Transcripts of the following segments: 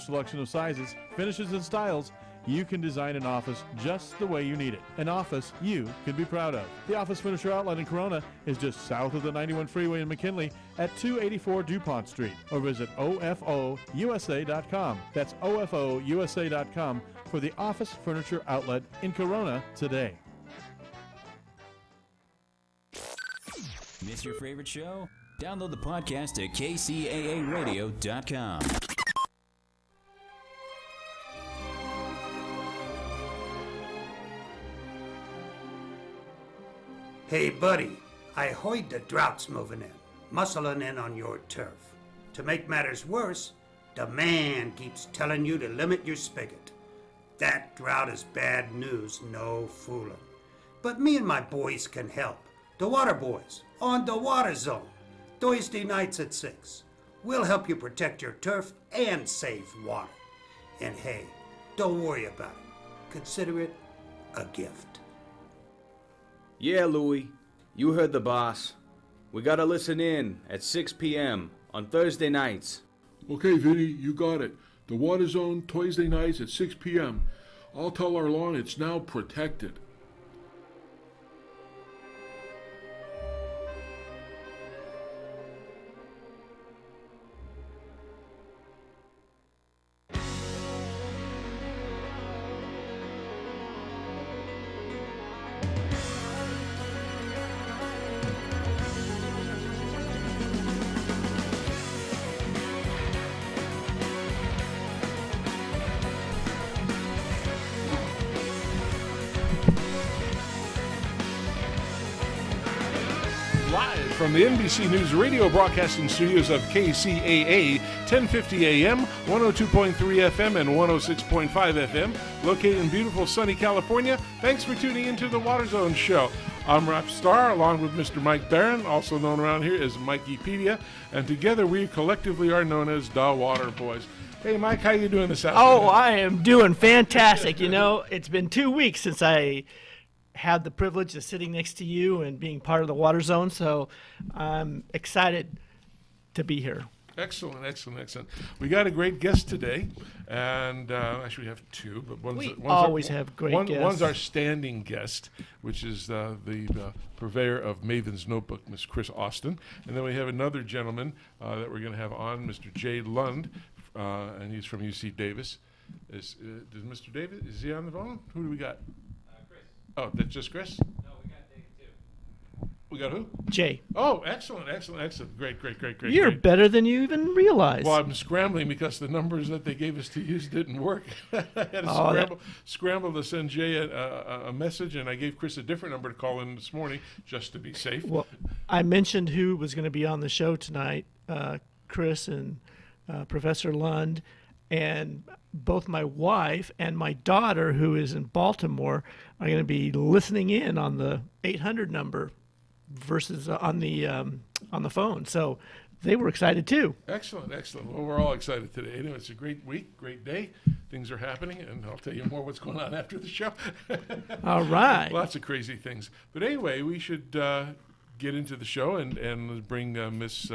selection of sizes, finishes, and styles, you can design an office just the way you need it. An office you can be proud of. The Office Furniture Outlet in Corona is just south of the 91 freeway in McKinley at 284 DuPont Street, or visit ofousa.com. That's ofousa.com for the Office Furniture Outlet in Corona today. Miss your favorite show? Download the podcast at kcaaradio.com. Hey, buddy, I heard the drought's moving in, muscling in on your turf. To make matters worse, the man keeps telling you to limit your spigot. That drought is bad news, no fooling. But me and my boys can help. The Water Boys, on the Waterzone, Thursday nights at 6. We'll help you protect your turf and save water. And hey, don't worry about it. Consider it a gift. Yeah, Louie, you heard the boss. We gotta listen in at 6 p.m. on Thursday nights. Okay, Vinny, you got it. The Waterzone, Thursday nights at 6 p.m. I'll tell our lawn it's now protected. From the NBC News radio broadcasting studios of KCAA, 1050 AM, 102.3 FM, and 106.5 FM, located in beautiful sunny California. Thanks for tuning into the Waterzone Show. I'm Rap Star, along with Mr. Mike Barron, also known around here as Mikeypedia, and together we collectively are known as the Water Boys. Hey, Mike, how you doing this afternoon? Oh, I am doing fantastic. You know, it's been 2 weeks since I had the privilege of sitting next to you and being part of the Waterzone, so I'm excited to be here. Excellent, excellent, excellent. We got a great guest today, and actually we have two, but one's have great guests. One's our standing guest, which is the purveyor of Maven's Notebook, Miss Chris Austin, and then we have another gentleman that we're going to have on, Mr. Jay Lund, and he's from UC Davis. Does Mr. Davis, is he on the phone? Who do we got? Oh, that's just Chris? No, we got Dave too. We got who? Jay. Oh, excellent, excellent, excellent. Great. You're better than you even realize. Well, I'm scrambling because the numbers that they gave us to use didn't work. I had to scramble to send Jay a message, and I gave Chris a different number to call in this morning just to be safe. Well, I mentioned who was going to be on the show tonight, Chris and Professor Lund, and both my wife and my daughter, who is in Baltimore, are going to be listening in on the 800 number versus on the phone. So they were excited too. Excellent. Well, we're all excited today. Anyway, it's a great week, great day. Things are happening, and I'll tell you more what's going on after the show. All right. Lots of crazy things. But anyway, we should get into the show and bring Miss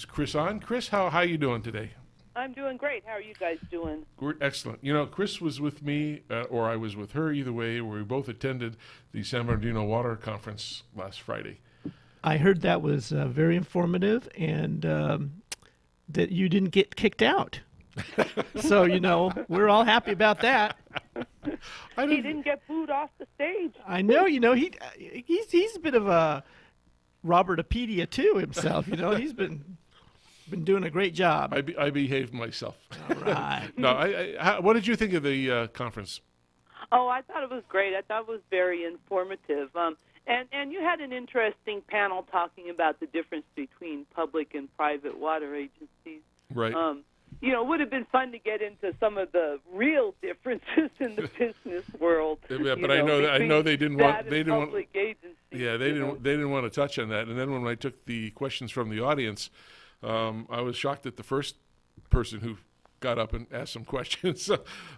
Chris on. Chris, how you doing today? I'm doing great. How are you guys doing? We're excellent. You know, Chris was with me, or I was with her, either way, where we both attended the San Bernardino Water Conference last Friday. I heard that was very informative, and that you didn't get kicked out. So, you know, we're all happy about that. He didn't get booed off the stage. I know, you know, he's a bit of a Robertopedia too himself. You know, he's been doing a great job. I behaved myself. All right. No, what did you think of the conference? Oh, I thought it was great. I thought it was very informative. And you had an interesting panel talking about the difference between public and private water agencies. Right. You know, it would have been fun to get into some of the real differences in the business world. Yeah, but I know they didn't want public agencies. Yeah, they didn't want to touch on that. And then when I took the questions from the audience, I was shocked at the first person who got up and asked some questions,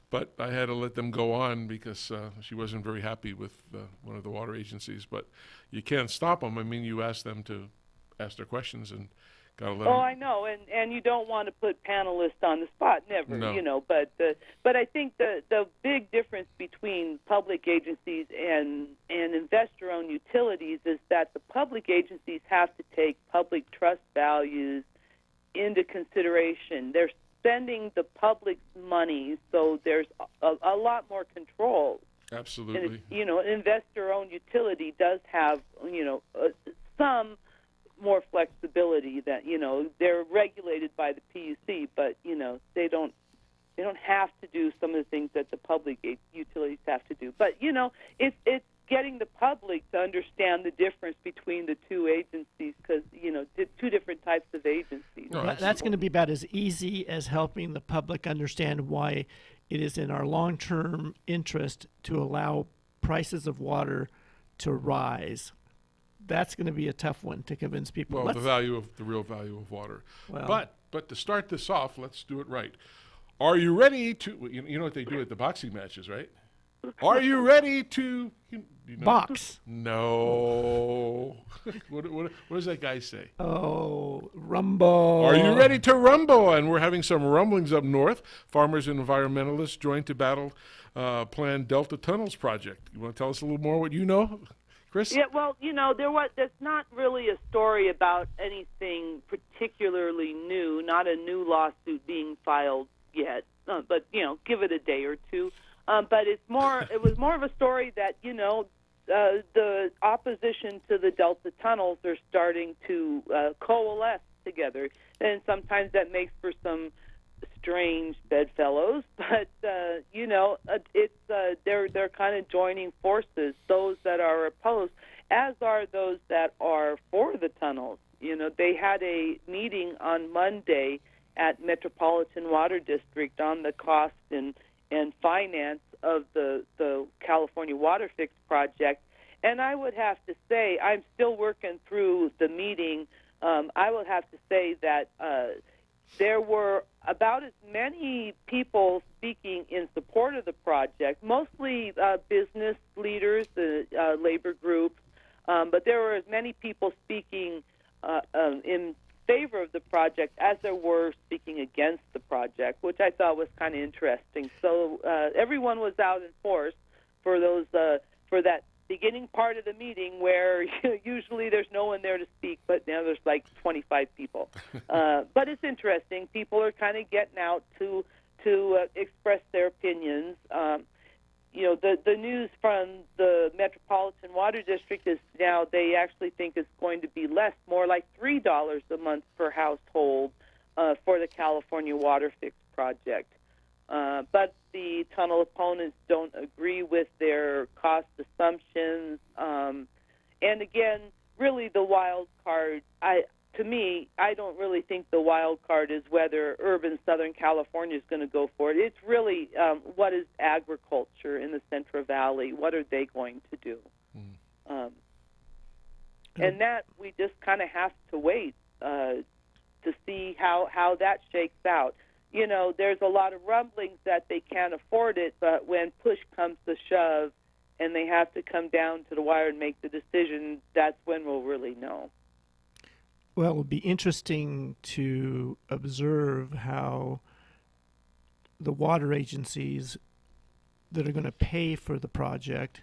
but I had to let them go on because she wasn't very happy with one of the water agencies. But you can't stop them. I mean, you ask them to ask their questions and Gotta let Oh, 'em- I know, and you don't want to put panelists on the spot, never, No. But I think the big difference between public agencies and investor-owned utilities is that the public agencies have to take public trust values into consideration. They're spending the public's money, so there's a lot more control. Absolutely. And an investor-owned utility does have some more flexibility. That they're regulated by the PUC, but they don't have to do some of the things that the public utilities have to do. But it's getting the public to understand the difference between the two agencies, because two different types of agencies. No, That's going to be about as easy as helping the public understand why it is in our long-term interest to allow prices of water to rise. That's going to be a tough one to convince people. Well, the real value of water. Well- But to start this off, let's do it right. Are you ready to? You know what they do at the boxing matches, right? Are you ready to? You know? Box. No. what does that guy say? Oh, rumble. Are you ready to rumble? And we're having some rumblings up north. Farmers and environmentalists joined to battle planned Delta Tunnels project. You want to tell us a little more what you know, Chris? Yeah, well, there's not really a story about anything particularly new, not a new lawsuit being filed yet, but give it a day or two. But it was more of a story that the opposition to the Delta Tunnels are starting to coalesce together, and sometimes that makes for some strange bedfellows. But they're kind of joining forces. Those that are opposed, as are those that are for the tunnels. They had a meeting on Monday at Metropolitan Water District on the cost and finance of the California Water Fix project. And I would have to say, I'm still working through the meeting. I would have to say that there were about as many people speaking in support of the project, mostly business leaders, labor groups, but there were as many people speaking in favor of the project as there were speaking against the project, which I thought was kind of interesting. So everyone was out in force for those for that beginning part of the meeting where usually there's no one there to speak, but now there's like 25 people. But it's interesting. People are kind of getting out to express their opinions. The news from the Metropolitan Water District is now they actually think it's going to be less, more like $3 a month per household for the California Water Fix project. But the tunnel opponents don't agree with their cost assumptions. And again, really the wild card, to me, I don't really think the wild card is whether urban Southern California is going to go for it. It's really what is agriculture in the Central Valley? What are they going to do? And that we just kind of have to wait to see how that shakes out. There's a lot of rumblings that they can't afford it, but when push comes to shove and they have to come down to the wire and make the decision, that's when we'll really know. Well, it would be interesting to observe how the water agencies that are going to pay for the project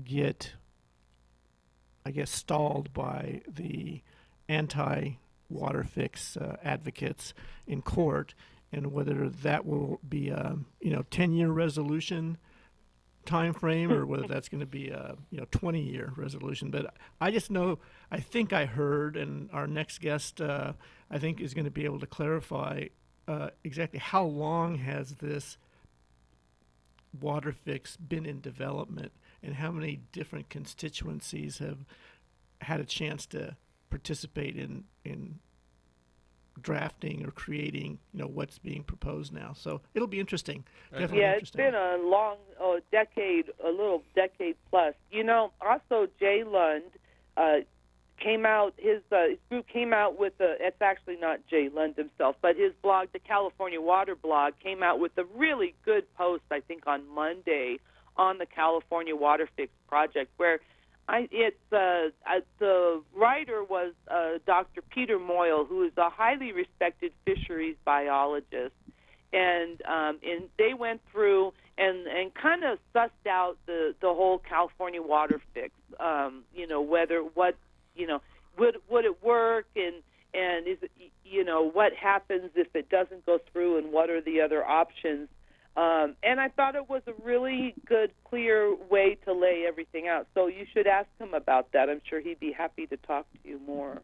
get, I guess, stalled by the anti-water fix advocates in court, and whether that will be a 10-year resolution time frame or whether that's going to be a 20-year resolution. But I just know, I think I heard, and our next guest I think is going to be able to clarify exactly how long has this water fix been in development and how many different constituencies have had a chance to participate in drafting or creating, what's being proposed now. So it'll be interesting. Definitely interesting. It's been a long decade, a little decade plus. Also Jay Lund came out, his group came out with it's actually not Jay Lund himself, but his blog, the California Water Blog, came out with a really good post, I think, on Monday on the California Water Fix project, where The writer was Dr. Peter Moyle, who is a highly respected fisheries biologist, and they went through and kind of sussed out the whole California water fix. Would it work, and is it, what happens if it doesn't go through, and what are the other options? And I thought it was a really good, clear way to lay everything out. So you should ask him about that. I'm sure he'd be happy to talk to you more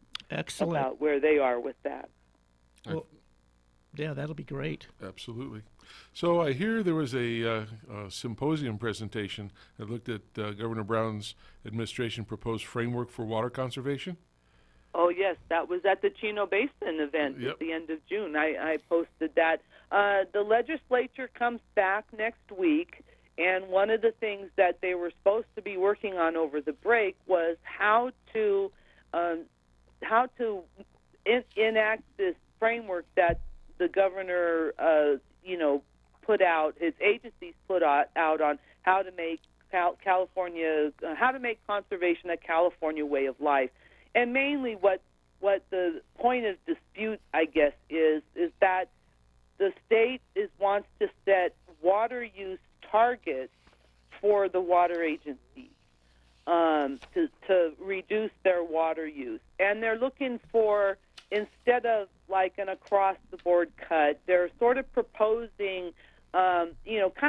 about where they are with that. Well, yeah, that'll be great. Absolutely. So I hear there was a symposium presentation that looked at Governor Brown's administration proposed framework for water conservation. Oh, yes, that was at the Chino Basin event Yep. at the end of June. I posted that. The legislature comes back next week, and one of the things that they were supposed to be working on over the break was how to enact this framework that the governor, put out, his agencies put out on how to make how to make conservation a California way of life. And mainly what the point of dispute, I guess, is that the state wants to set water use targets for the water agencies to reduce their water use. And they're looking for, instead of like an across-the-board cut, they're sort of proposing, kind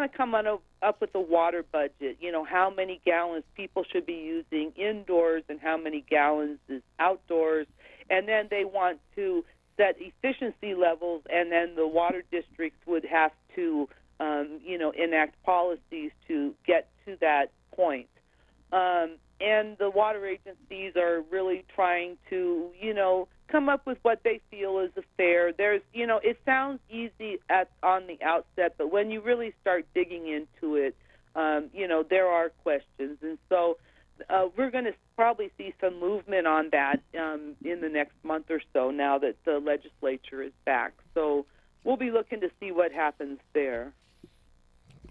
of coming up with a water budget, how many gallons people should be using indoors and how many gallons is outdoors. And then they want to set efficiency levels, and then the water districts would have to, enact policies to get to that point. And the water agencies are really trying to, come up with what they feel is fair. There's, it sounds easy on the outset, but when you really start digging into it, there are questions. And so we're going to probably see some movement on that in the next month or so now that the legislature is back. So we'll be looking to see what happens there.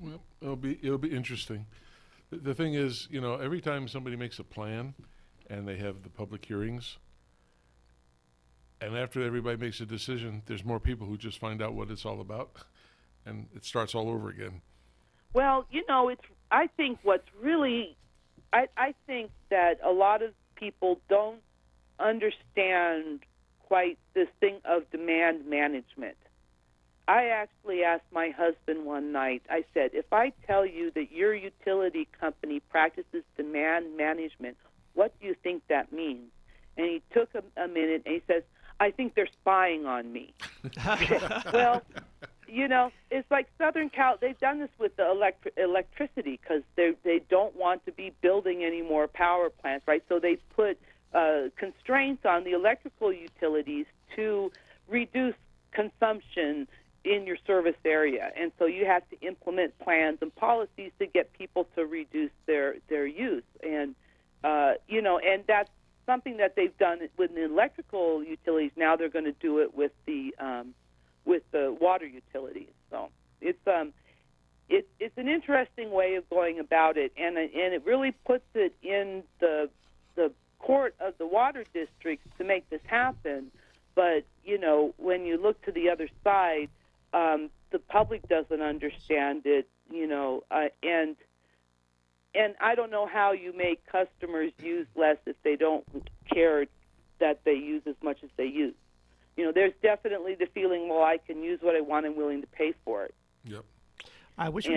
Well, it'll be interesting. The thing is, every time somebody makes a plan and they have the public hearings, and after everybody makes a decision, there's more people who just find out what it's all about, and it starts all over again. Well, I think what's really, I think that a lot of people don't understand quite this thing of demand management. I actually asked my husband one night, I said, if I tell you that your utility company practices demand management, what do you think that means? And he took a minute and he says, I think they're spying on me. Well, it's like Southern Cal. They've done this with the electricity because they don't want to be building any more power plants, right? So they put constraints on the electrical utilities to reduce consumption in your service area, and so you have to implement plans and policies to get people to reduce their use, and and that's something that they've done with the electrical utilities. Now they're going to do it with the water utilities. So it's an interesting way of going about it, and it really puts it in the court of the water districts to make this happen. But when you look to the other side, the public doesn't understand it, and I don't know how you make customers use less if they don't care that they use as much as they use. There's definitely the feeling, well, I can use what I want and willing to pay for it. Yep. I wish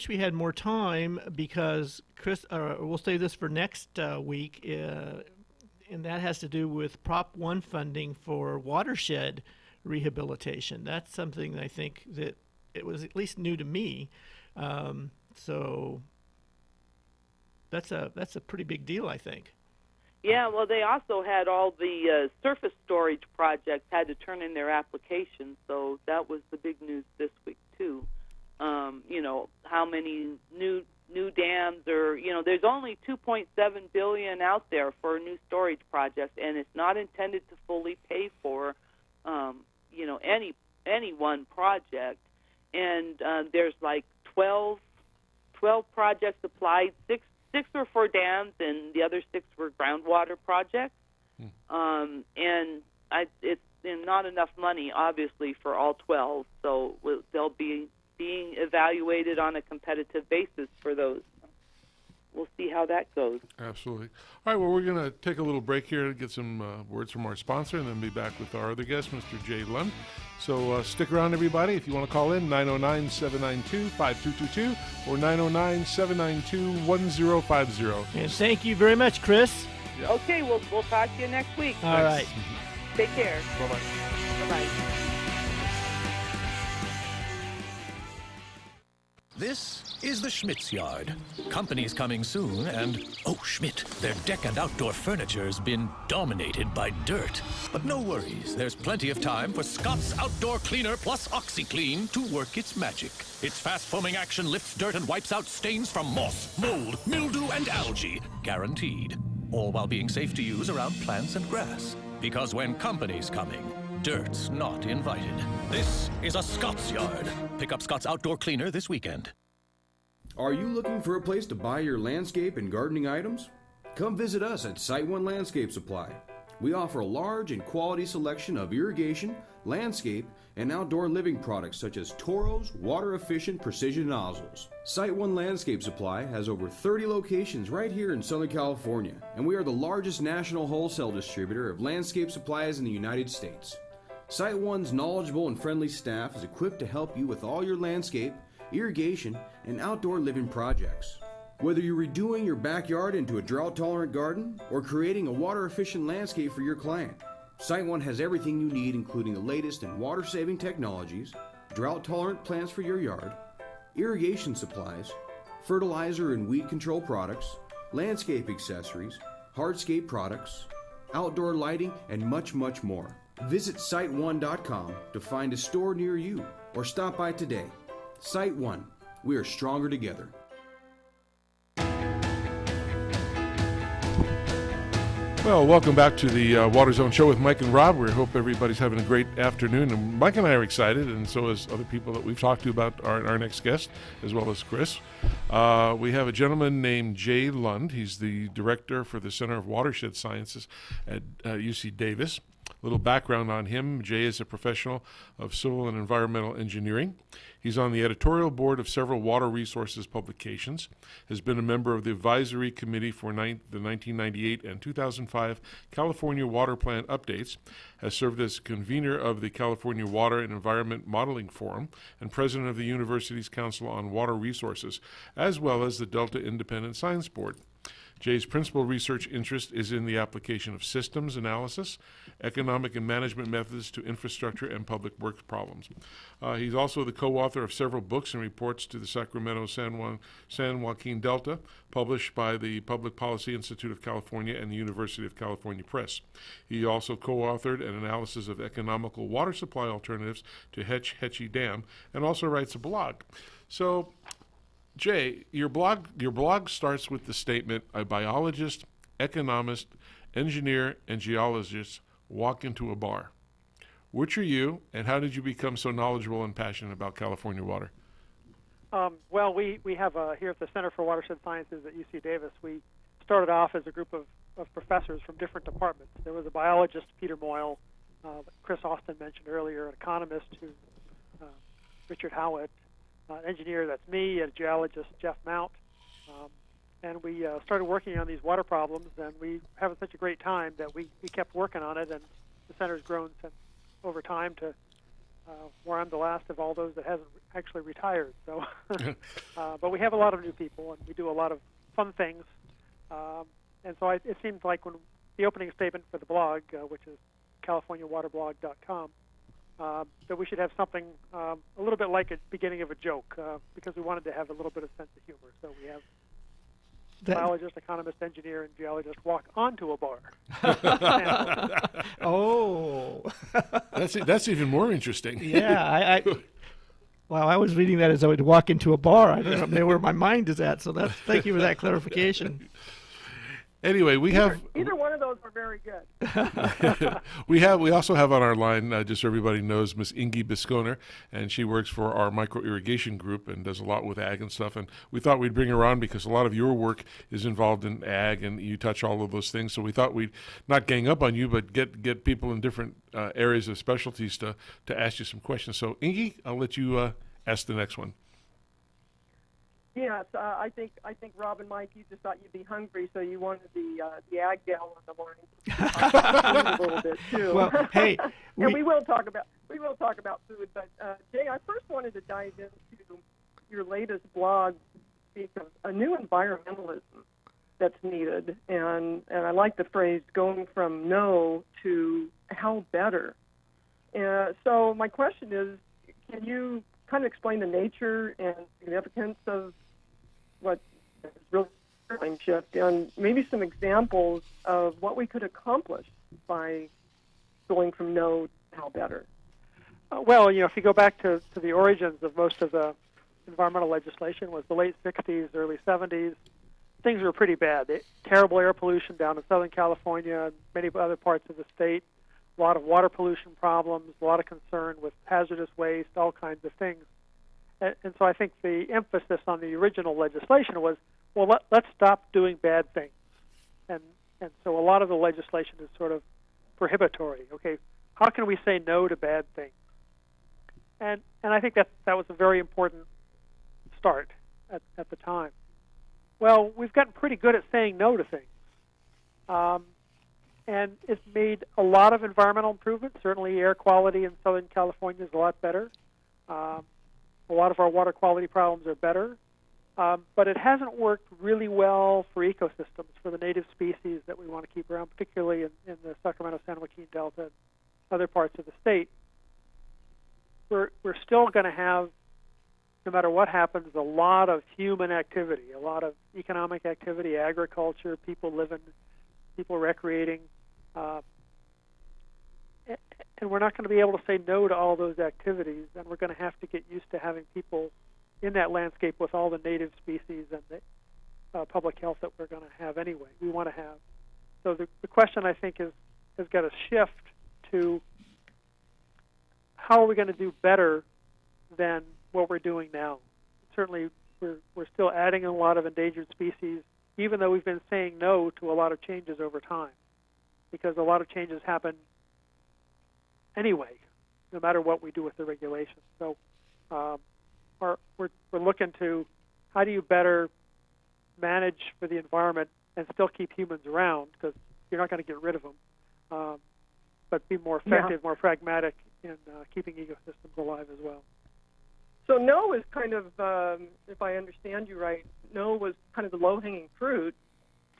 we had more time because Chris, we'll save this for next week, and that has to do with Prop 1 funding for watershed rehabilitation. That's something I think that it was at least new to me. So that's a pretty big deal, I think. Yeah, well, they also had all the surface storage projects had to turn in their applications, so that was the big news this week too. How many new dams are, there's only $2.7 billion out there for a new storage project, and it's not intended to fully pay for, any one project. And there's like 12 projects applied, 6 were for dams, and the other 6 were groundwater projects. And it's not enough money, obviously, for all 12, so they'll be being evaluated on a competitive basis for those. We'll see how that goes. Absolutely. All right, well, we're going to take a little break here to get some words from our sponsor and then be back with our other guest, Mr. Jay Lund. So stick around, everybody. If you want to call in, 909-792-5222 or 909-792-1050. And thank you very much, Chris. Yeah. Okay, we'll talk to you next week. All right. Take care. Bye-bye. Bye-bye. This is the Schmidt's Yard. Company's coming soon, and, oh, Schmidt, their deck and outdoor furniture's been dominated by dirt. But no worries, there's plenty of time for Scott's Outdoor Cleaner Plus OxyClean to work its magic. Its fast-foaming action lifts dirt and wipes out stains from moss, mold, mildew, and algae. Guaranteed. All while being safe to use around plants and grass. Because when company's coming, dirt's not invited. This is a Scott's Yard. Pick up Scott's Outdoor Cleaner this weekend. Are you looking for a place to buy your landscape and gardening items? Come visit us at Site One Landscape Supply. We offer a large and quality selection of irrigation, landscape, and outdoor living products such as Toros water-efficient precision nozzles. Site One Landscape Supply has over 30 locations right here in Southern California, and we are the largest national wholesale distributor of landscape supplies in the United States. Site One's knowledgeable and friendly staff is equipped to help you with all your landscape, irrigation, and outdoor living projects. Whether you're redoing your backyard into a drought-tolerant garden or creating a water-efficient landscape for your client, Site One has everything you need, including the latest in water-saving technologies, drought-tolerant plants for your yard, irrigation supplies, fertilizer and weed control products, landscape accessories, hardscape products, outdoor lighting, and much, much more. Visit SiteOne.com to find a store near you or stop by today. Site One. We are stronger together. Well, welcome back to the Waterzone Show with Mike and Rob. We hope everybody's having a great afternoon. And Mike and I are excited, and so is other people that we've talked to about our next guest, as well as Chris. We have a gentleman named Jay Lund. He's the director for the Center of Watershed Sciences at UC Davis. A little background on him. Jay is a professional of civil and environmental engineering. He's on the editorial board of several water resources publications, has been a member of the advisory committee for the 1998 and 2005 California Water Plan updates, has served as convener of the California Water and Environment Modeling Forum, and president of the university's Council on Water Resources, as well as the Delta Independent Science Board. Jay's principal research interest is in the application of systems analysis, economic and management methods to infrastructure and public works problems. He's also the co-author of several books and reports to the Sacramento San Joaquin Delta, published by the Public Policy Institute of California and the University of California Press. He also co-authored an analysis of economical water supply alternatives to Hetchy Dam, and also writes a blog. So, Jay, your blog starts with the statement, a biologist, economist, engineer, and geologist walk into a bar. Which are you, and how did you become so knowledgeable and passionate about California water? Well, we have here at the Center for Watershed Sciences at UC Davis, we started off as a group of professors from different departments. There was a biologist, Peter Moyle, Chris Austin mentioned earlier, an economist, Richard Howitt, an engineer, that's me, a geologist, Jeff Mount, and we started working on these water problems, and we having such a great time that we kept working on it, and the center's grown since over time to where I'm the last of all those that hasn't actually retired. So, but we have a lot of new people, and we do a lot of fun things, and so it seems like when the opening statement for the blog, which is CaliforniaWaterblog.com, that we should have something a little bit like a beginning of a joke, because we wanted to have a little bit of sense of humor. So we have biologist, economist, engineer, and geologist walk onto a bar. Oh. That's even more interesting. Yeah, well, I was reading that as I would walk into a bar. I don't know where my mind is at, so thank you for that clarification. Anyway, we have either one of those are very good. we also have on our line, just so everybody knows, Miss Ingi Bisconer, and she works for our micro irrigation group and does a lot with ag and stuff. And we thought we'd bring her on because a lot of your work is involved in ag, and you touch all of those things. So we thought we'd not gang up on you, but get people in different areas of specialties to ask you some questions. So Ingi, I'll let you ask the next one. Yes, I think Rob and Mike, you just thought you'd be hungry, so you wanted the ag gal on the line a little bit too. Well, hey, and we will talk about food. But Jay, I first wanted to dive into your latest blog, speak of a new environmentalism that's needed, and I like the phrase going from no to how better. So my question is, can you kind of explain the nature and significance of what is really a paradigm shift, and maybe some examples of what we could accomplish by going from no to how better? Well, if you go back to the origins of most of the environmental legislation, was the late 60s, early 70s, things were pretty bad. Terrible air pollution down in Southern California and many other parts of the state, a lot of water pollution problems, a lot of concern with hazardous waste, all kinds of things. And so I think the emphasis on the original legislation was, well, let's stop doing bad things. And so a lot of the legislation is sort of prohibitory. Okay, how can we say no to bad things? And I think that was a very important start at the time. Well, we've gotten pretty good at saying no to things. And it's made a lot of environmental improvements. Certainly air quality in Southern California is a lot better. A lot of our water quality problems are better, but it hasn't worked really well for ecosystems, for the native species that we want to keep around, particularly in the Sacramento-San Joaquin Delta and other parts of the state. We're still going to have, no matter what happens, a lot of human activity, a lot of economic activity, agriculture, people living, people recreating, and we're not going to be able to say no to all those activities, and we're going to have to get used to having people in that landscape with all the native species and the public health that we're going to have anyway, we want to have. So the question, I think, has got to shift to how are we going to do better than what we're doing now. Certainly, we're still adding a lot of endangered species, even though we've been saying no to a lot of changes over time, because a lot of changes happen anyway, no matter what we do with the regulations. So we're looking to how do you better manage for the environment and still keep humans around, because you're not going to get rid of them, but be more effective, more pragmatic in keeping ecosystems alive as well. So no is kind of, if I understand you right, no was kind of the low-hanging fruit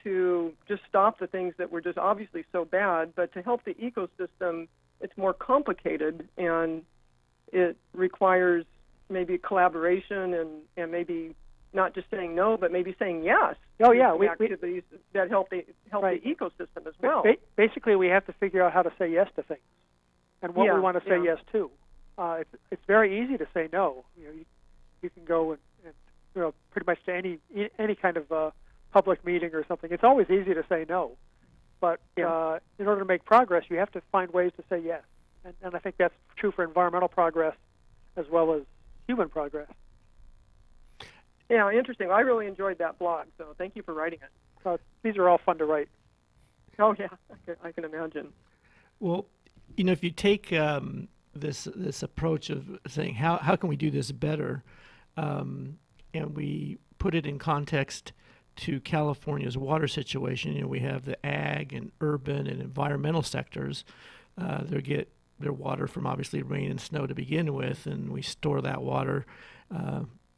to just stop the things that were just obviously so bad, but to help the ecosystem, it's more complicated, and it requires maybe collaboration and maybe not just saying no, but maybe saying yes. Oh, yeah. Activities that help the ecosystem as well. Basically, we have to figure out how to say yes to things and what we want to say yes to. It's very easy to say no. You can go and pretty much to any kind of public meeting or something. It's always easy to say no. But in order to make progress, you have to find ways to say yes. And I think that's true for environmental progress as well as human progress. Yeah, interesting. I really enjoyed that blog, so thank you for writing it. These are all fun to write. Oh, yeah, I can imagine. Well, if you take this approach of saying, how can we do this better, and we put it in context to California's water situation. We have the ag and urban and environmental sectors. They get their water from obviously rain and snow to begin with, and we store that water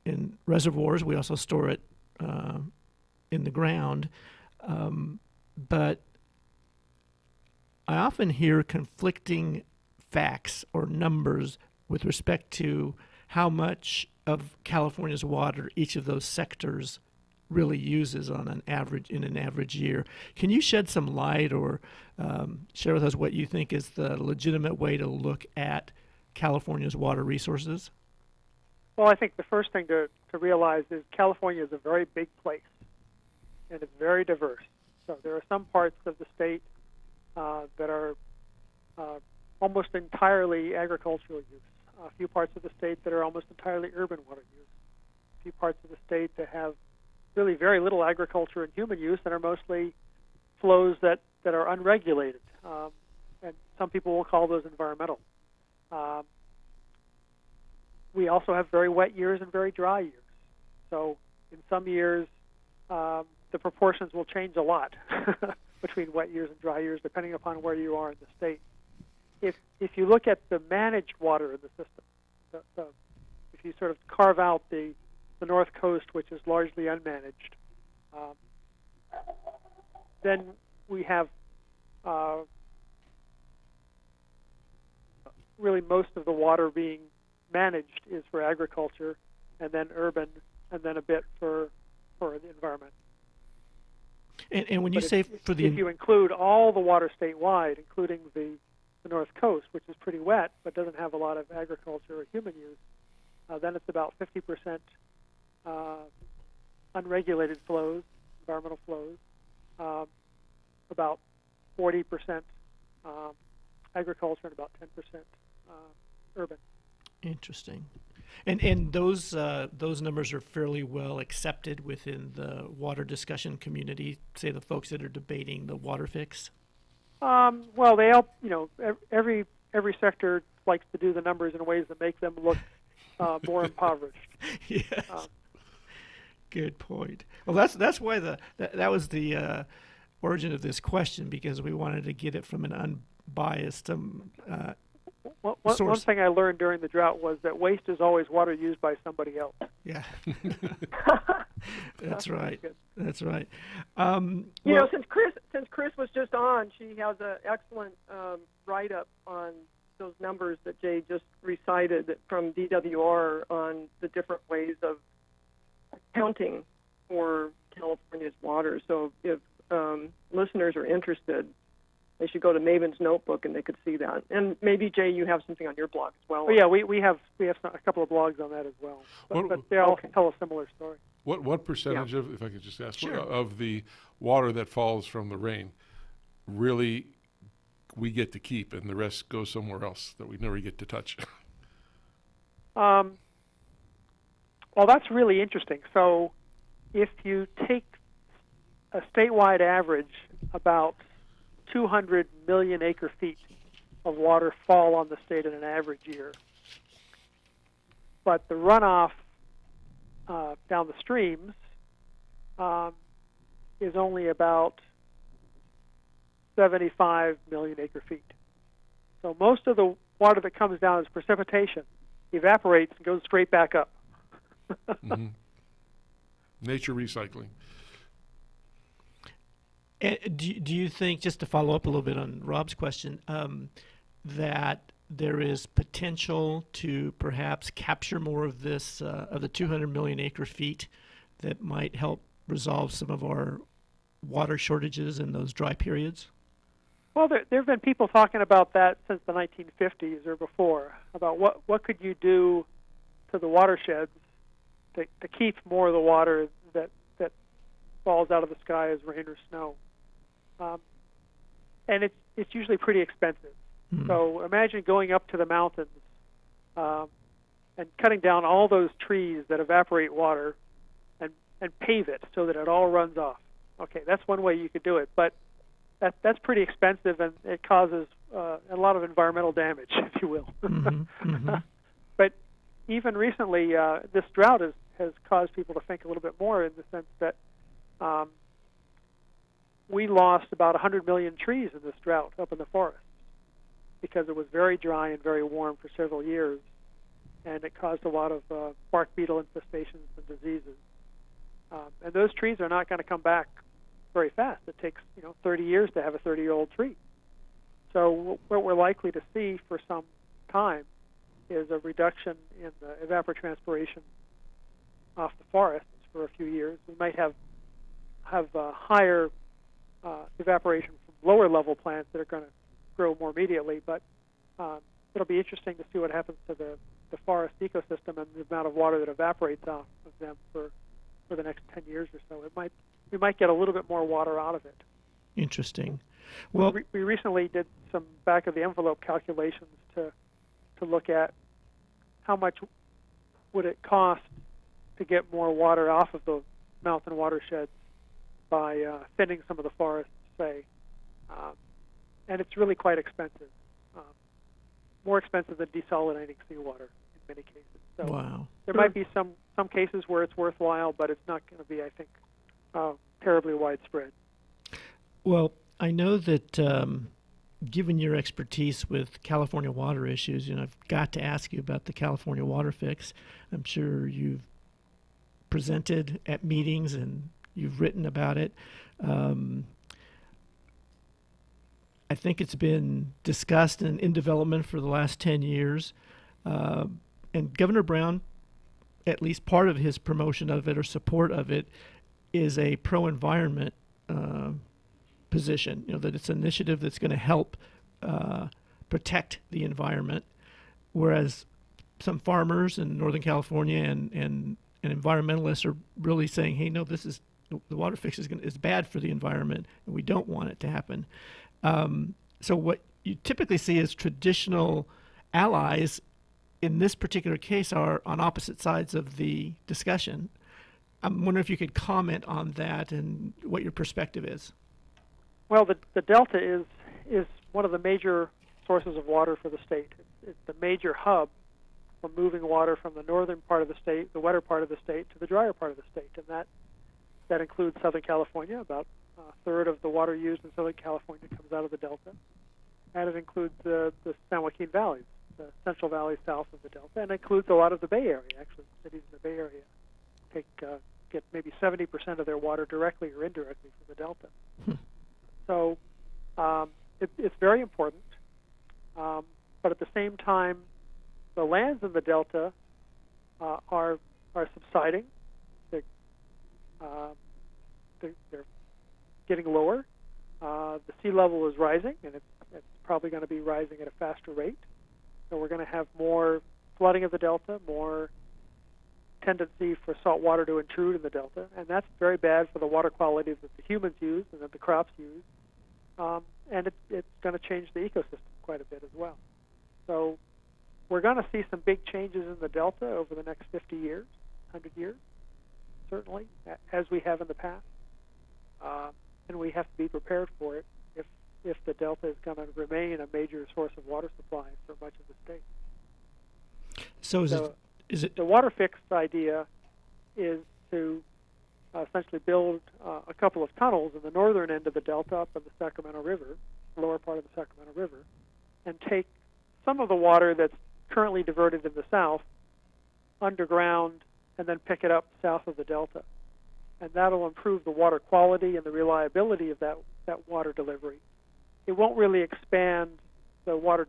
in reservoirs. We also store it in the ground. But I often hear conflicting facts or numbers with respect to how much of California's water each of those sectors really uses in an average year. Can you shed some light or share with us what you think is the legitimate way to look at California's water resources? Well, I think the first thing to realize is California is a very big place, and it's very diverse. So there are some parts of the state that are almost entirely agricultural use. A few parts of the state that are almost entirely urban water use. A few parts of the state that have really very little agriculture and human use and are mostly flows that are unregulated. And some people will call those environmental. We also have very wet years and very dry years. So in some years, the proportions will change a lot between wet years and dry years, depending upon where you are in the state. If you look at the managed water in the system, if you sort of carve out the North Coast, which is largely unmanaged, then we have really most of the water being managed is for agriculture, and then urban, and then a bit for the environment. And when you say if you include all the water statewide, including the North Coast, which is pretty wet but doesn't have a lot of agriculture or human use, then it's about 50% unregulated flows, environmental flows, about 40% agriculture, and about 10% urban. Interesting. And those numbers are fairly well accepted within the water discussion community, say the folks that are debating the water fix? Well, they all, every sector likes to do the numbers in ways that make them look more impoverished. Yes. Good point. Well, that's why that was the origin of this question, because we wanted to get it from an unbiased source. One thing I learned during the drought was that waste is always water used by somebody else. Yeah. That's right. That's right. Since Chris was just on, she has an excellent write-up on those numbers that Jay just recited from DWR on the different ways of accounting for California's water. So if listeners are interested, they should go to Maven's Notebook and they could see that. And maybe, Jay, you have something on your blog as well. Yeah, we have a couple of blogs on that as well. But they all tell a similar story. What percentage of, if I could just ask, Sure. of the water that falls from the rain really we get to keep and the rest goes somewhere else that we never get to touch? Well, that's really interesting. So if you take a statewide average, about 200 million acre feet of water fall on the state in an average year. But the runoff down the streams is only about 75 million acre feet. So most of the water that comes down as precipitation evaporates and goes straight back up. Mm-hmm. Nature recycling. And do you think, just to follow up a little bit on Rob's question, that there is potential to perhaps capture more of this, of the 200 million acre feet that might help resolve some of our water shortages in those dry periods? Well, there have been people talking about that since the 1950s or before, about what could you do to the watersheds to keep more of the water that falls out of the sky as rain or snow. And it's usually pretty expensive. Mm-hmm. So imagine going up to the mountains and cutting down all those trees that evaporate water and pave it so that it all runs off. Okay, that's one way you could do it, but that's pretty expensive and it causes a lot of environmental damage, if you will. Mm-hmm. Mm-hmm. But even recently, this drought has caused people to think a little bit more in the sense that we lost about 100 million trees in this drought up in the forest because it was very dry and very warm for several years, and it caused a lot of bark beetle infestations and diseases. And those trees are not going to come back very fast. It takes 30 years to have a 30-year-old tree. So what we're likely to see for some time is a reduction in the evapotranspiration off the forests for a few years. We might have higher evaporation from lower level plants that are going to grow more immediately, but it'll be interesting to see what happens to the forest ecosystem and the amount of water that evaporates off of them for the next 10 years or so. We might get a little bit more water out of it. Interesting. Well, we recently did some back of the envelope calculations to look at how much would it cost to get more water off of the mountain watersheds by thinning some of the forests, say, and it's really quite expensive, more expensive than desalinating seawater in many cases. So wow. There might be some cases where it's worthwhile, but it's not going to be, I think, terribly widespread. Well, I know that given your expertise with California water issues, I've got to ask you about the California water fix. I'm sure you've presented at meetings and you've written about it. I think it's been discussed and in development for the last 10 years. And Governor Brown, at least part of his promotion of it or support of it, is a pro-environment position, that it's an initiative that's going to help protect the environment, whereas some farmers in Northern California and environmentalists are really saying, hey, no, this is the water fix is bad for the environment, and we don't want it to happen. So what you typically see is traditional allies in this particular case are on opposite sides of the discussion. I'm wondering if you could comment on that and what your perspective is. Well, the Delta is one of the major sources of water for the state. It's the major hub for moving water from the northern part of the state, the wetter part of the state, to the drier part of the state, and that includes Southern California. About a third of the water used in Southern California comes out of the Delta, and it includes the San Joaquin Valley, the Central Valley south of the Delta, and it includes a lot of the Bay Area. Actually, cities in the Bay Area get maybe 70% of their water directly or indirectly from the Delta. So it's very important, but at the same time, the lands in the Delta are subsiding. They're getting lower. The sea level is rising, and it's probably going to be rising at a faster rate. So we're going to have more flooding of the Delta, more tendency for salt water to intrude in the Delta, and that's very bad for the water quality that the humans use and that the crops use. And it's going to change the ecosystem quite a bit as well. So we're going to see some big changes in the Delta over the next 50 years, 100 years, certainly, as we have in the past. And we have to be prepared for it if the Delta is going to remain a major source of water supply for much of the state. So is it the water fix idea is to essentially build a couple of tunnels in the northern end of the Delta up in the Sacramento River, lower part of the Sacramento River, and take some of the water that's currently diverted in the south underground and then pick it up south of the Delta. And that'll improve the water quality and the reliability of that water delivery. It won't really expand the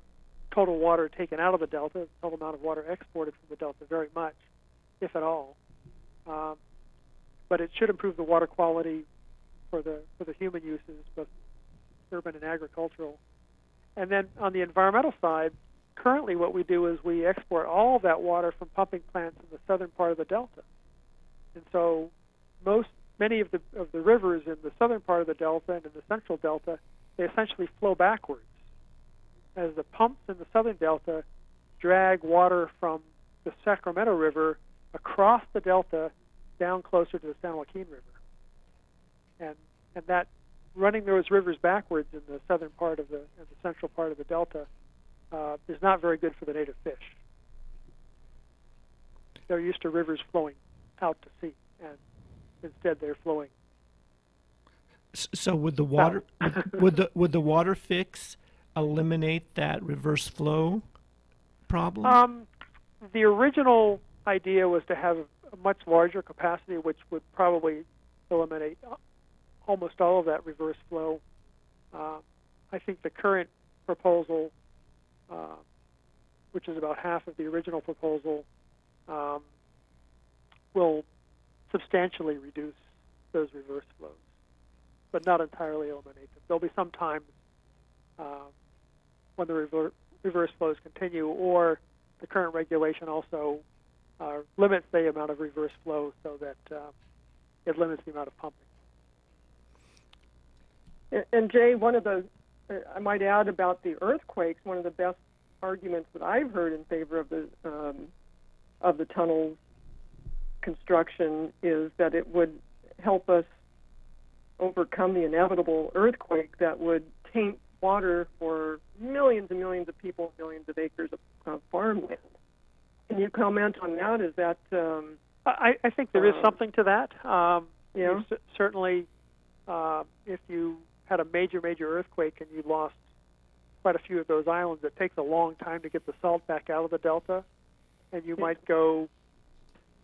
total water taken out of the Delta, the total amount of water exported from the Delta very much, if at all. But it should improve the water quality for the human uses, both urban and agricultural. And then on the environmental side, currently what we do is we export all of that water from pumping plants in the southern part of the Delta. And so many of the rivers in the southern part of the Delta and in the central Delta, they essentially flow backwards as the pumps in the southern Delta drag water from the Sacramento River across the Delta down closer to the San Joaquin River. And that running those rivers backwards in the southern part of the central part of the Delta is not very good for the native fish. They're used to rivers flowing out to sea, and instead they're flowing. So would the water would the water fix eliminate that reverse flow problem? The original idea was to have a much larger capacity, which would probably eliminate almost all of that reverse flow. I think the current proposal, which is about half of the original proposal, will substantially reduce those reverse flows, but not entirely eliminate them. There'll be some times when the reverse flows continue, or the current regulation also limits the amount of reverse flow so that it limits the amount of pumping. And Jay, one of the, I might add about the earthquakes, one of the best arguments that I've heard in favor of the tunnel's construction is that it would help us overcome the inevitable earthquake that would taint water for millions and millions of people, millions of acres of farmland. Can you comment on that? Is that I think there is something to that. Yeah. Certainly, if you had a major earthquake and you lost quite a few of those islands, it takes a long time to get the salt back out of the delta, and you might go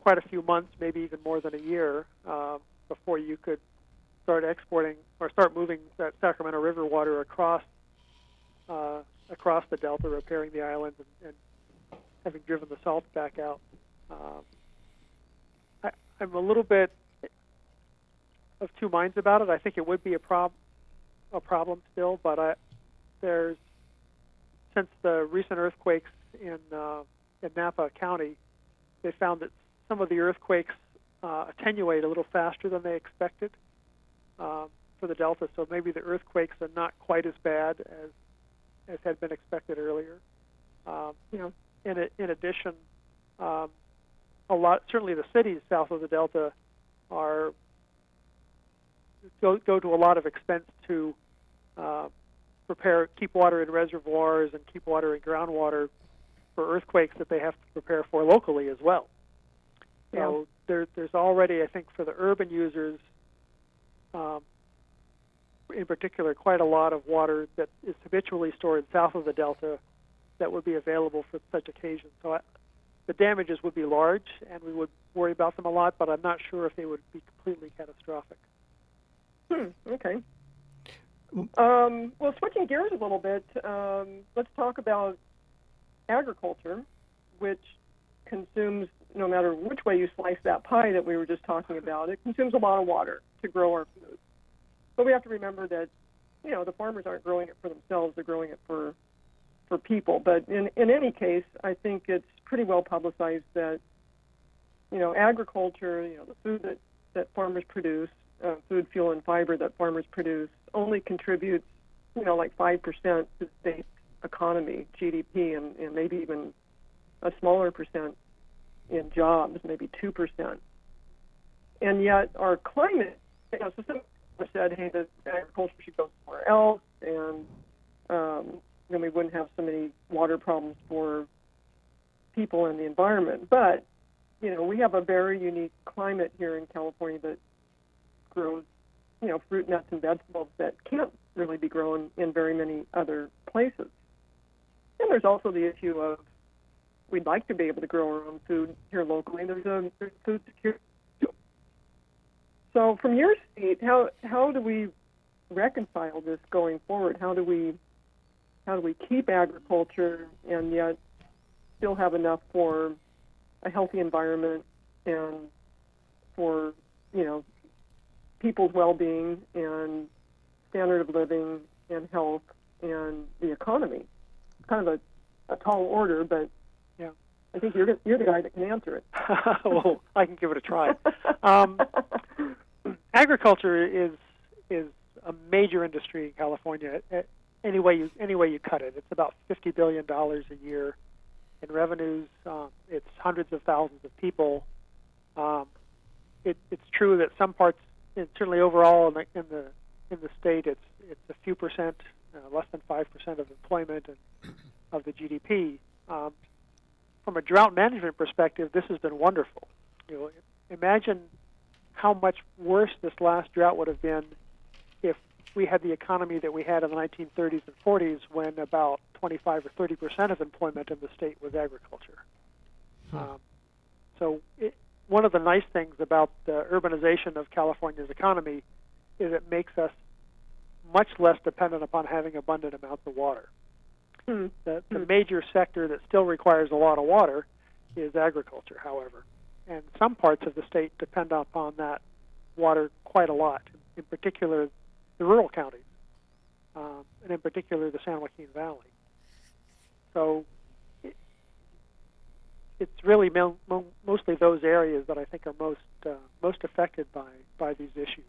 quite a few months, maybe even more than a year, before you could start exporting or start moving that Sacramento River water across the delta, repairing the islands and having driven the salt back out. I'm a little bit of two minds about it. I think it would be a problem still, but since the recent earthquakes in Napa County, they found that some of the earthquakes attenuate a little faster than they expected for the delta. So maybe the earthquakes are not quite as bad as had been expected earlier. In addition, certainly the cities south of the delta go to a lot of expense to keep water in reservoirs and keep water in groundwater for earthquakes that they have to prepare for locally as well. Yeah. So there's already, I think, for the urban users, in particular, quite a lot of water that is habitually stored south of the delta that would be available for such occasions. So the damages would be large, and we would worry about them a lot, but I'm not sure if they would be completely catastrophic. Okay. Well, switching gears a little bit, let's talk about agriculture, which consumes, no matter which way you slice that pie that we were just talking about, it consumes a lot of water to grow our food. But we have to remember that, the farmers aren't growing it for themselves, they're growing it for people. But in any case, I think it's pretty well publicized that, agriculture, the food that farmers produce, food, fuel, and fiber that farmers produce only contributes, like 5% to the state economy, GDP, and maybe even a smaller percent in jobs, maybe 2%. And yet our climate, so some people said, hey, the agriculture should go somewhere else, and then we wouldn't have so many water problems for people and the environment. But, we have a very unique climate here in California that grows, fruit, nuts, and vegetables that can't really be grown in very many other places. And there's also the issue of we'd like to be able to grow our own food here locally. There's food security. So from your seat, how do we reconcile this going forward? How do we keep agriculture and yet still have enough for a healthy environment and for, people's well-being and standard of living and health and the economy? It's kind of a tall order, but yeah, I think you're the guy that can answer it. Well, I can give it a try. Agriculture is a major industry in California. Any way you cut it, it's about $50 billion a year in revenues. It's hundreds of thousands of people. It's true that some parts, and certainly overall in the state, it's a few percent, less than 5% of employment and of the GDP. From a drought management perspective, this has been wonderful. Imagine how much worse this last drought would have been if we had the economy that we had in the 1930s and 40s, when about 25 or 30% of employment in the state was agriculture. One of the nice things about the urbanization of California's economy is it makes us much less dependent upon having abundant amounts of water. The major sector that still requires a lot of water is agriculture, however. And some parts of the state depend upon that water quite a lot, in particular the rural counties, and in particular the San Joaquin Valley. So it's really mostly those areas that I think are most affected by these issues.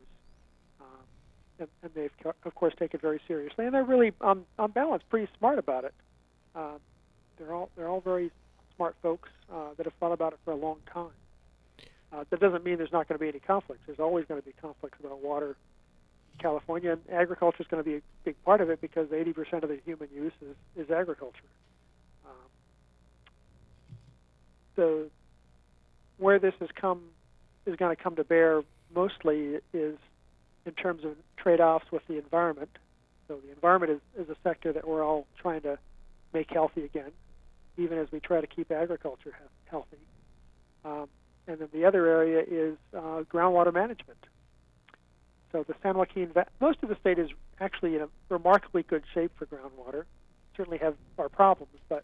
and they've, of course, taken it very seriously. And they're really, on balance, pretty smart about it. They're all very smart folks that have thought about it for a long time. That doesn't mean there's not going to be any conflicts. There's always going to be conflicts about water in California, and agriculture is going to be a big part of it because 80% of the human use is agriculture. Where this is going to come to bear mostly is in terms of trade-offs with the environment. So the environment is a sector that we're all trying to make healthy again, even as we try to keep agriculture healthy. And then the other area is groundwater management. So the San Joaquin, most of the state is actually in a remarkably good shape for groundwater. Certainly have our problems, but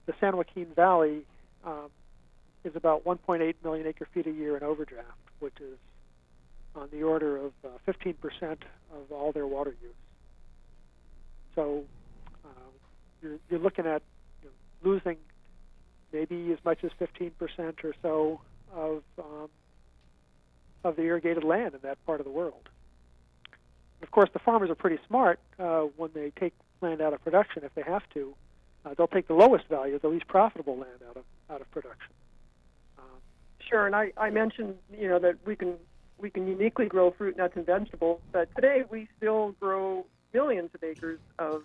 the San Joaquin Valley is about 1.8 million acre-feet a year in overdraft, which is on the order of 15% of all their water use. So you're looking at losing maybe as much as 15% or so of the irrigated land in that part of the world. Of course, the farmers are pretty smart when they take land out of production. If they have to, they'll take the lowest value, the least profitable land out of production. Sure, and I mentioned that we can uniquely grow fruit, nuts, and vegetables, but today we still grow millions of acres of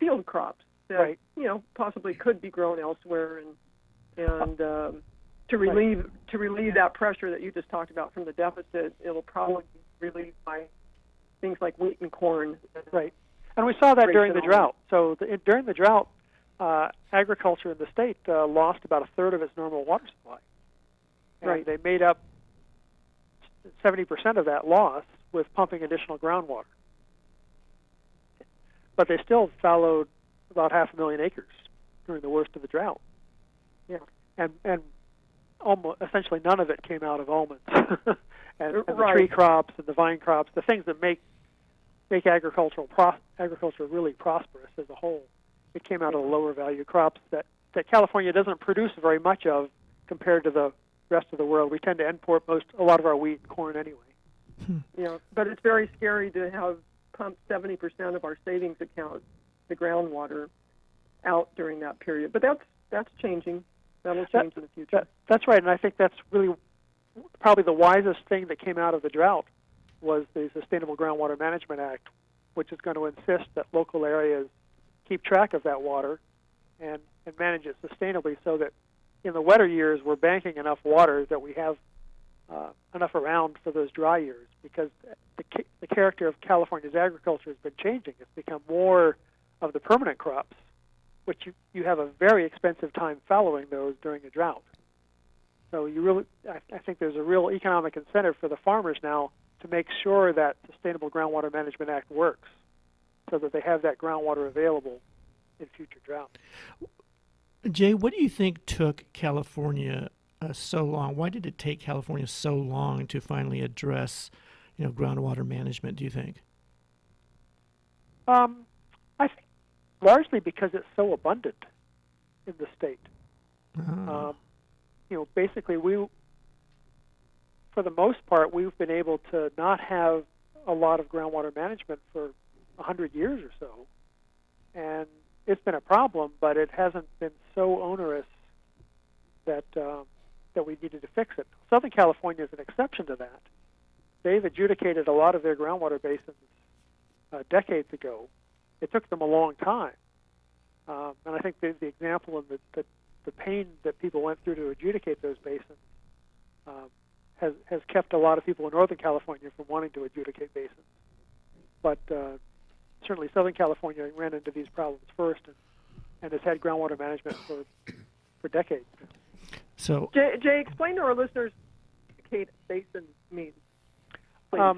field crops that right. Possibly could be grown elsewhere, and to relieve that pressure that you just talked about from the deficit, it'll probably be relieved by things like wheat and corn. Right, and we saw that during the drought. So during the drought, agriculture in the state lost about a third of its normal water supply. And right. They made up 70% of that loss with pumping additional groundwater. But they still fallowed about 500,000 acres during the worst of the drought. Yeah. And almost essentially none of it came out of almonds and the right. tree crops and the vine crops, the things that make agriculture really prosperous as a whole. It came out of the lower value crops that California doesn't produce very much of compared to the rest of the world. We tend to import a lot of our wheat and corn anyway. But it's very scary to have pumped 70% of our savings account, the groundwater, out during that period. But that's changing. That'll change in the future. That's right, and I think that's really probably the wisest thing that came out of the drought was the Sustainable Groundwater Management Act, which is going to insist that local areas keep track of that water and manage it sustainably so that in the wetter years we're banking enough water that we have enough around for those dry years, because the character of California's agriculture has been changing. It's become more of the permanent crops, which you have a very expensive time following those during a drought. So I think there's a real economic incentive for the farmers now to make sure that Sustainable Groundwater Management Act works so that they have that groundwater available in future droughts. Jay, what do you think took California so long? Why did it take California so long to finally address, groundwater management, do you think? I think largely because it's so abundant in the state. Basically for the most part, we've been able to not have a lot of groundwater management for 100 years or so. And it's been a problem, but it hasn't been so onerous that we needed to fix it. Southern California is an exception to that. They've adjudicated a lot of their groundwater basins decades ago. It took them a long time. And I think the example of the pain that people went through to adjudicate those basins has kept a lot of people in Northern California from wanting to adjudicate basins. But certainly Southern California ran into these problems first and has had groundwater management for decades. So, Jay, explain to our listeners what Kate Basin means, please.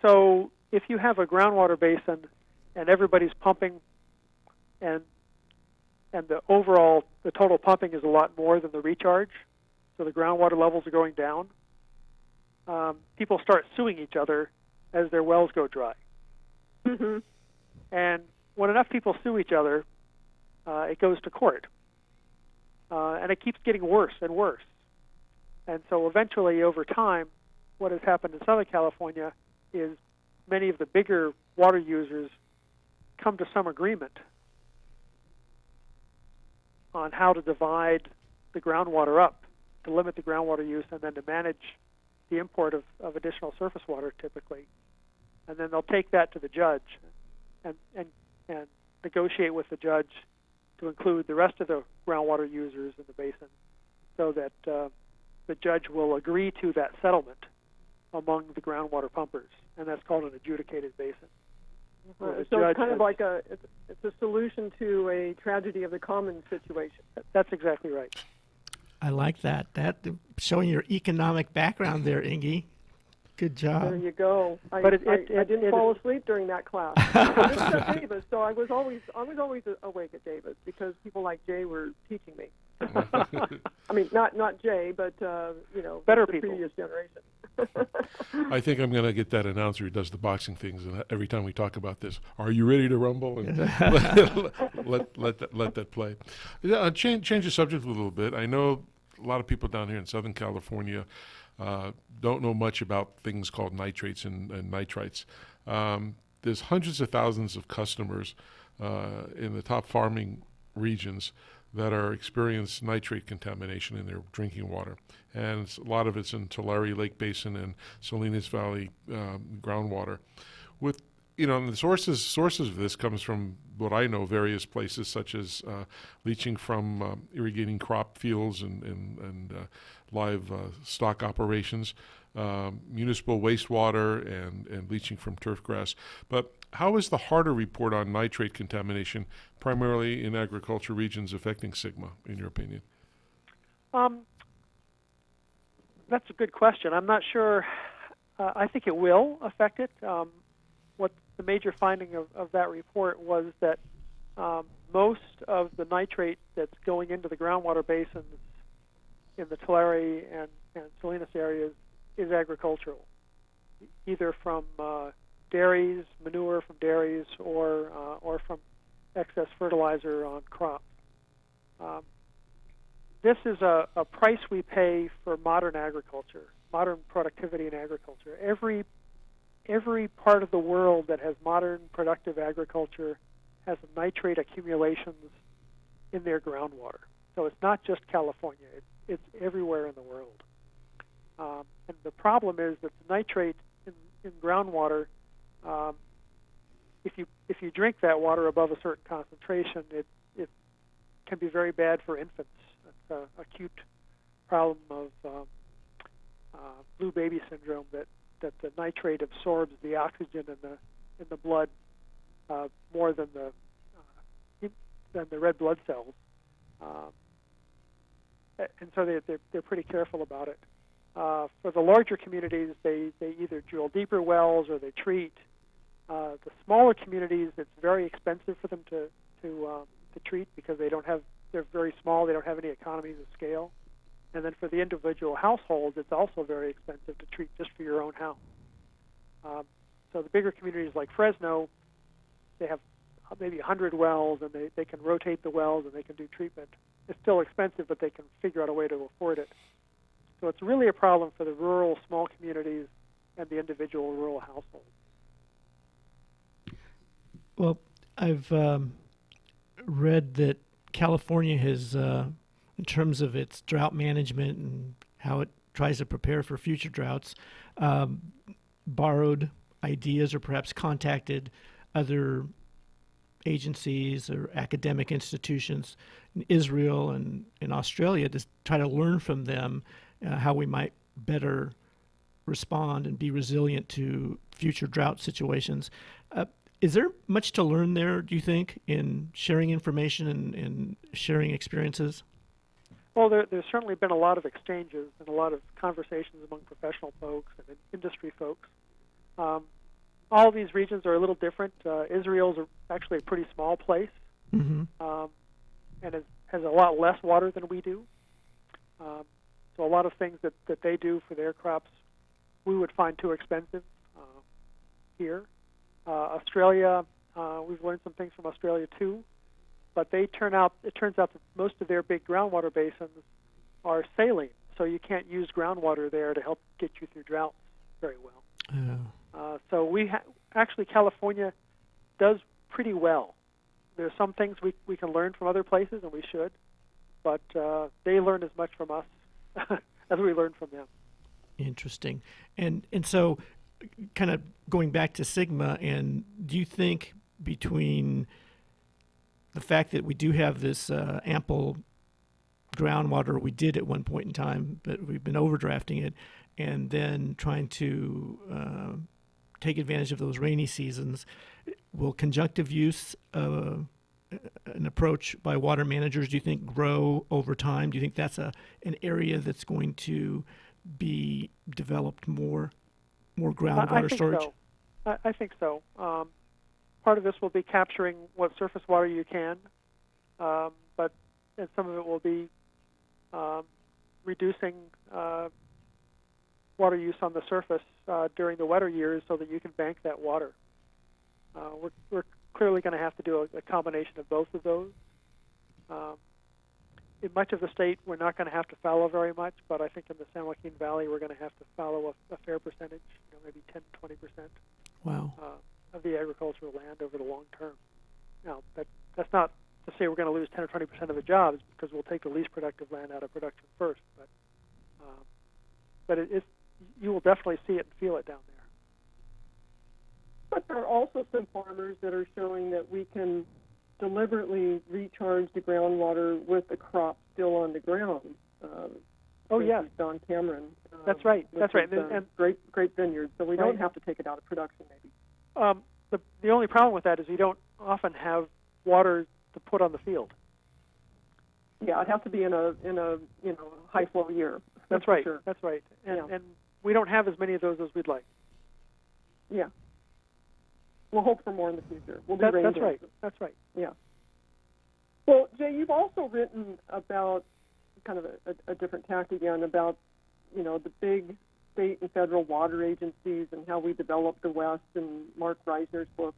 So if you have a groundwater basin and everybody's pumping and the total pumping is a lot more than the recharge, so the groundwater levels are going down, people start suing each other as their wells go dry. Mm-hmm. And when enough people sue each other, it goes to court. And it keeps getting worse and worse. And so eventually, over time, what has happened in Southern California is many of the bigger water users come to some agreement on how to divide the groundwater up, to limit the groundwater use, and then to manage the import of additional surface water typically. And then they'll take that to the judge and negotiate with the judge to include the rest of the groundwater users in the basin, so that the judge will agree to that settlement among the groundwater pumpers, and that's called an adjudicated basin. So it's kind of like it's a solution to a tragedy of the commons situation. That's exactly right. I like that. That showing your economic background there, Inge. Good job. There you go. I didn't fall asleep during that class. This is at Davis, so I was always awake at Davis because people like Jay were teaching me. I mean, not Jay, but better the people. Previous generation. I think I'm going to get that announcer who does the boxing things, and every time we talk about this, are you ready to rumble? And let that play. Yeah, change the subject a little bit. I know a lot of people down here in Southern California don't know much about things called nitrates and nitrites. There's hundreds of thousands of customers in the top farming regions that are experiencing nitrate contamination in their drinking water. And a lot of it's in Tulare Lake Basin and Salinas Valley groundwater. With and the sources of this comes from what I know, various places such as leaching from irrigating crop fields and live stock operations, municipal wastewater, and leaching from turf grass. But how is the Harder report on nitrate contamination, primarily in agriculture regions, affecting Sigma, in your opinion? That's a good question. I'm not sure. I think it will affect it. What the major finding of that report was that most of the nitrate that's going into the groundwater basins in the Tulare and Salinas areas is agricultural, either from dairies, manure from dairies, or from excess fertilizer on crops. This is a price we pay for modern agriculture, modern productivity in agriculture. Every part of the world that has modern productive agriculture has nitrate accumulations in their groundwater. So it's not just California; it's everywhere in the world. And the problem is that the nitrate in groundwater, if you drink that water above a certain concentration, it can be very bad for infants. It's an acute problem of blue baby syndrome that the nitrate absorbs the oxygen in the blood more than the red blood cells, and so they're pretty careful about it. For the larger communities, they either drill deeper wells or they treat. The smaller communities, it's very expensive for them to treat because they're very small. They don't have any economies of scale. And then for the individual households, it's also very expensive to treat just for your own house. So the bigger communities like Fresno, they have maybe 100 wells, and they can rotate the wells and they can do treatment. It's still expensive, but they can figure out a way to afford it. So it's really a problem for the rural small communities and the individual rural households. Well, I've read that California has, in terms of its drought management and how it tries to prepare for future droughts, borrowed ideas or perhaps contacted other agencies or academic institutions in Israel and in Australia to try to learn from them how we might better respond and be resilient to future drought situations. Is there much to learn there, do you think, in sharing information and sharing experiences? Well, there's certainly been a lot of exchanges and a lot of conversations among professional folks and industry folks. All of these regions are a little different. Israel's actually a pretty small place, and has a lot less water than we do. So a lot of things that they do for their crops, we would find too expensive here. Australia, we've learned some things from Australia too, but it turns out that most of their big groundwater basins are saline, so you can't use groundwater there to help get you through droughts very well. Yeah. So actually California does pretty well. There's some things we can learn from other places, and we should, but they learn as much from us as we learn from them. Interesting. And so kind of going back to Sigma, and do you think between the fact that we do have this ample groundwater, we did at one point in time, but we've been overdrafting it, and then trying to take advantage of those rainy seasons, will conjunctive use an approach by water managers, do you think, grow over time? Do you think that's an area that's going to be developed more groundwater storage? I think so. Part of this will be capturing what surface water you can, and some of it will be reducing water use on the surface during the wetter years so that you can bank that water. We're clearly going to have to do a combination of both of those. In much of the state, we're not going to have to fallow very much, but I think in the San Joaquin Valley, we're going to have to fallow a fair percentage, maybe 10 to 20%. Wow. Of the agricultural land over the long term. Now, that's not to say we're going to lose 10 or 20% of the jobs, because we'll take the least productive land out of production first. But you will definitely see it and feel it down there. But there are also some farmers that are showing that we can deliberately recharge the groundwater with the crop still on the ground. Yeah, Don Cameron. That's right. That's right. And great vineyards, so we don't have to take it out of production, maybe. The only problem with that is you don't often have water to put on the field. Yeah, it has to be in a high flow year. That's right. Sure. That's right. And we don't have as many of those as we'd like. Yeah. We'll hope for more in the future. That's right. That's right. Yeah. Well, Jay, you've also written about kind of a different tack again about, the big state and federal water agencies and how we developed the West, and Mark Reisner's book,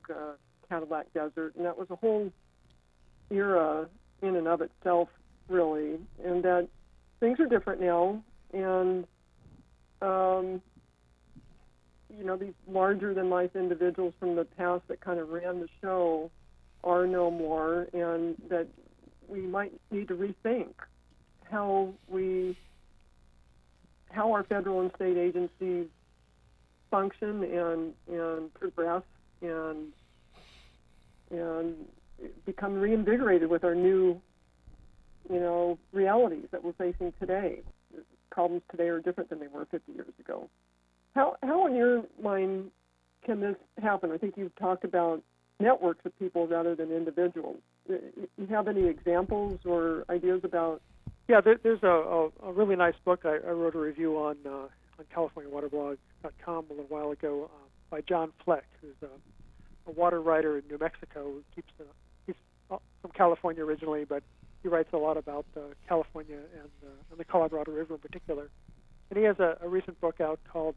Cadillac Desert. And that was a whole era in and of itself, really, and that things are different now. And, these larger-than-life individuals from the past that kind of ran the show are no more, and that we might need to rethink how our federal and state agencies function and progress and become reinvigorated with our new, realities that we're facing today. Problems today are different than they were 50 years ago. How in your mind can this happen? I think you've talked about networks of people rather than individuals. You have any examples or ideas about? Yeah, there's a really nice book I wrote a review on CaliforniaWaterblog.com a little while ago by John Fleck, who's a water writer in New Mexico. He's from California originally, but he writes a lot about California and the Colorado River in particular. And he has a recent book out called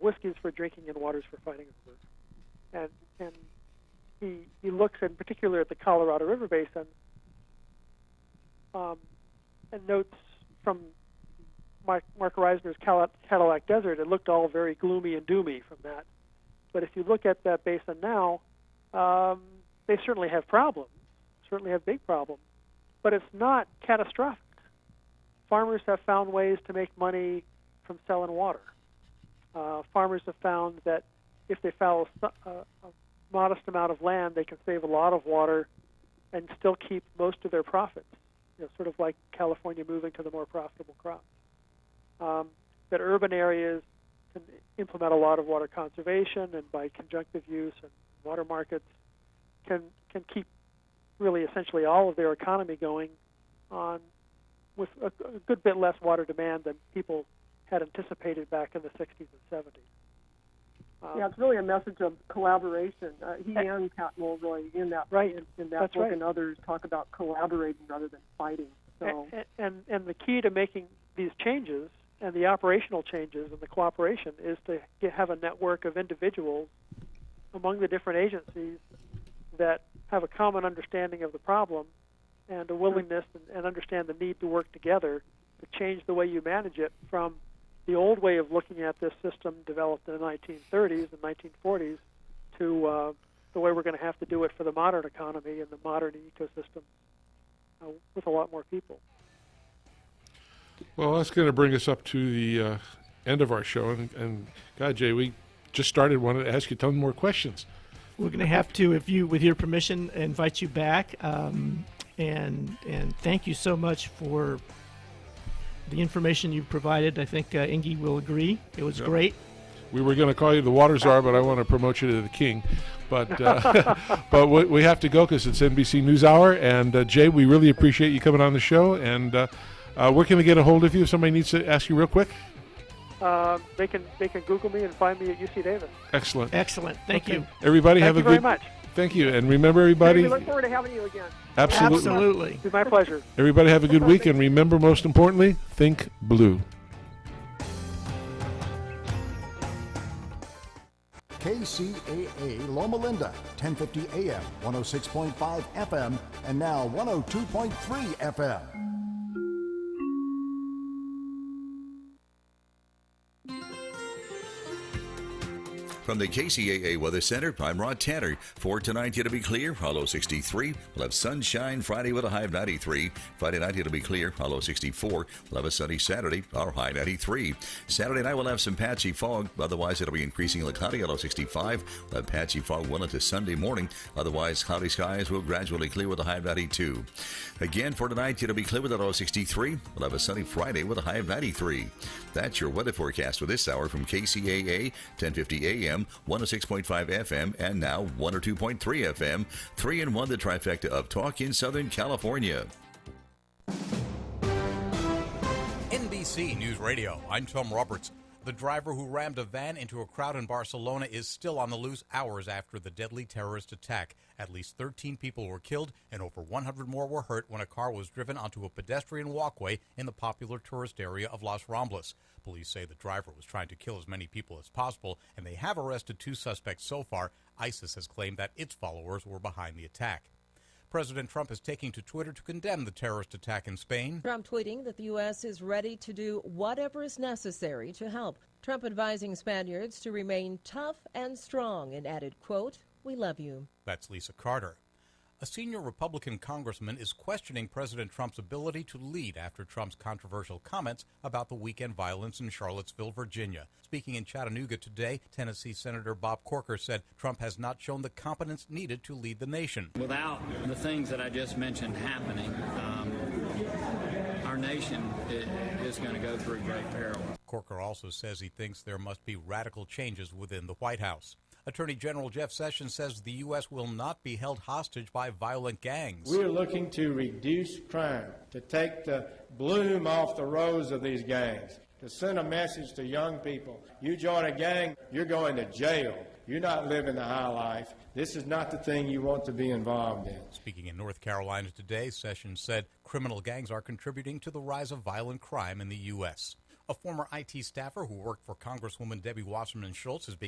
Whiskeys for Drinking and Waters for Fighting Over. And he looks in particular at the Colorado River Basin and notes from Mark Reisner's Cadillac Desert, it looked all very gloomy and doomy from that. But if you look at that basin now, they certainly have problems, certainly have big problems, but it's not catastrophic. Farmers have found ways to make money from selling water. Farmers have found that if they fallow a modest amount of land, they can save a lot of water and still keep most of their profits, sort of like California moving to the more profitable crops. That urban areas can implement a lot of water conservation, and by conjunctive use and water markets can keep really essentially all of their economy going on with a good bit less water demand than people had anticipated back in the 60s and 70s. It's really a message of collaboration. He and Pat Mulroy in that That's book right. and others talk about collaborating rather than fighting. So. And the key to making these changes and the operational changes and the cooperation is to have a network of individuals among the different agencies that have a common understanding of the problem and a willingness and understand the need to work together to change the way you manage it from the old way of looking at this system developed in the 1930s and 1940s to the way we're going to have to do it for the modern economy and the modern ecosystem with a lot more people. Well, that's going to bring us up to the end of our show. And God, Jay, we just started. Wanted to ask you a ton more questions. We're going to have to, if you, with your permission, invite you back. And thank you so much for the information you provided. I think Ingy will agree. It was great. We were going to call you the Water Czar, but I want to promote you to the King. But but we have to go because it's NBC NewsHour. And Jay, we really appreciate you coming on the show. And where can we get a hold of you if somebody needs to ask you real quick? They can Google me and find me at UC Davis. Excellent. Thank you. Everybody have a good. Thank you very much. Thank you, and remember, everybody. We look forward to having you again. Absolutely. It's my pleasure. Everybody have a good week, and remember, most importantly, think blue. KCAA Loma Linda, 1050 AM, 106.5 FM, and now 102.3 FM. From the KCAA Weather Center, I'm Rod Tanner. For tonight, it'll be clear, low 63. We'll have sunshine Friday with a high of 93. Friday night, it'll be clear, low 64. We'll have a sunny Saturday, our high 93. Saturday night, we'll have some patchy fog. Otherwise, it'll be increasingly cloudy, low 65. We'll have patchy fog well into Sunday morning. Otherwise, cloudy skies will gradually clear with a high of 92. Again, for tonight, it'll be clear with a low 63. We'll have a sunny Friday with a high of 93. That's your weather forecast for this hour from KCAA, 1050 AM. 106.5 FM, and now 102.3 FM, 3-in-1, the trifecta of talk in Southern California. NBC News Radio, I'm Tom Roberts. The driver who rammed a van into a crowd in Barcelona is still on the loose hours after the deadly terrorist attack. At least 13 people were killed and over 100 more were hurt when a car was driven onto a pedestrian walkway in the popular tourist area of Las Ramblas. Police say the driver was trying to kill as many people as possible, and they have arrested 2 suspects so far. ISIS has claimed that its followers were behind the attack. President Trump is taking to Twitter to condemn the terrorist attack in Spain. Trump tweeting that the U.S. is ready to do whatever is necessary to help. Trump advising Spaniards to remain tough and strong and added, quote, "We love you." That's Lisa Carter. A senior Republican congressman is questioning President Trump's ability to lead after Trump's controversial comments about the weekend violence in Charlottesville, Virginia. Speaking in Chattanooga today, Tennessee Senator Bob Corker said Trump has not shown the competence needed to lead the nation. Without the things that I just mentioned happening, our nation is going to go through great peril. Corker also says he thinks there must be radical changes within the White House. Attorney General Jeff Sessions says the U.S. will not be held hostage by violent gangs. We're looking to reduce crime, to take the bloom off the rose of these gangs, to send a message to young people. You join a gang, you're going to jail. You're not living the high life. This is not the thing you want to be involved in. Speaking in North Carolina today, Sessions said criminal gangs are contributing to the rise of violent crime in the U.S. A former IT staffer who worked for Congresswoman Debbie Wasserman Schultz is being